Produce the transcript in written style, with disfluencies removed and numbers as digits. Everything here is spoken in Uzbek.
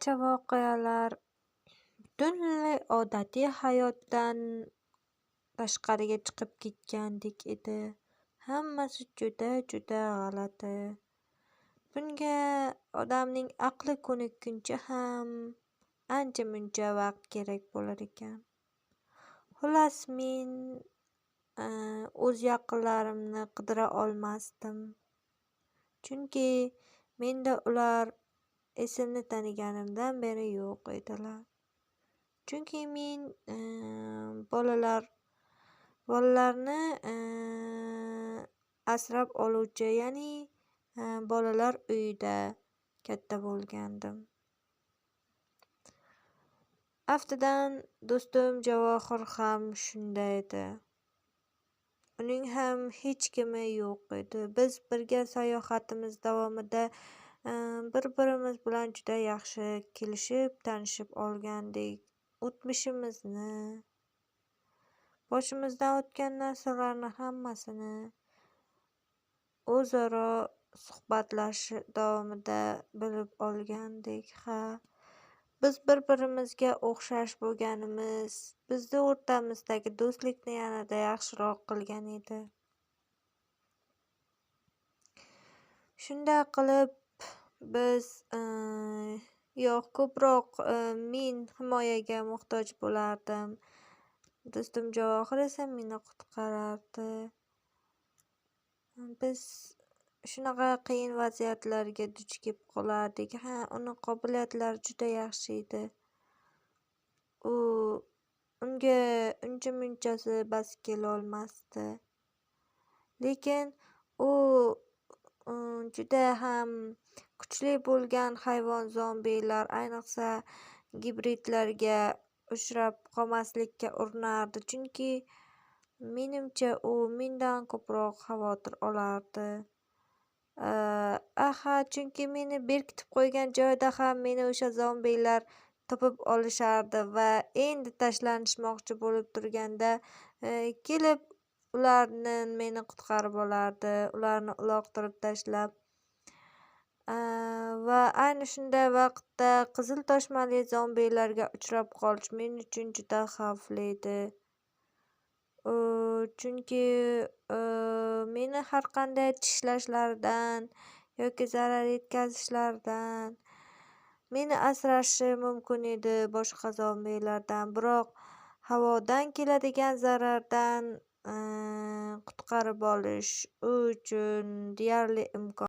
Barcha voqealar butunlay odatiy hayotdan tashqariga chiqib ketgandek edi. Hammasi juda g'alati. Bunga odamning aqli ko'nikkuncha ham ancha-muncha vaqt kerak bo'lar ekan. Xullas, men o'z yaqinlarimni qidira olmasdim. Chunki menda ular esimni taniganimdan beri yo'q edilar. Chunki men bolalarni asrab oluvchi, ya'ni bolalar uyida katta bo'lgandim. Aftidan, do'stim Javohir ham shunday edi. Uning ham hech kimi yo'q edi. Biz birga sayohatimiz davomida bir-birimiz bilan juda yaxshi kelishib, tanishib olgandik. O'tmishimizni, boshimizdan o'tgan narsalarni hammasini o'zaro suhbatlashish davomida bilib olgandik. Biz bir-birimizga o'xshash bo'lganimiz bizni o'rtamizdagi do'stlikni yanada yaxshiroq qilgan edi. Shunday qilib, biz ko'proq men himoyaga muhtoj bo'lardim. Do'stim Javohir esa meni qutqarardi. Biz shunaqa qiyin vaziyatlarga duch kelib qolardik. Uni qobiliyatlari juda yaxshi edi. Unga uncha-munchasi bas kelolmasdi. Lekin u juda ham kuchli bo'lgan hayvon zombilar, ayniqsa gibridlarga uchrab qolmaslikka urinardi. Chunki menimcha u mendan ko'proq xavotir olardi. Chunki meni berkitib qo'ygan joyda ham meni o'sha zombilar topib olishardi va endi tashlanishmoqchi bo'lib turganda kelib meni qutqarib olardi, ularni uloqtirib tashlab. Va ayni shunday vaqtda qizil toshmali zombilarga uchrab qolish men uchun juda xavfli edi. Chunki meni har qanday tishlashlaridan yoki zarar yetkazishlaridan meni asrashi mumkin edi boshqa zombilardan. Biroq havodan keladigan zarardan qutqarib olish u uchun deyarli imkon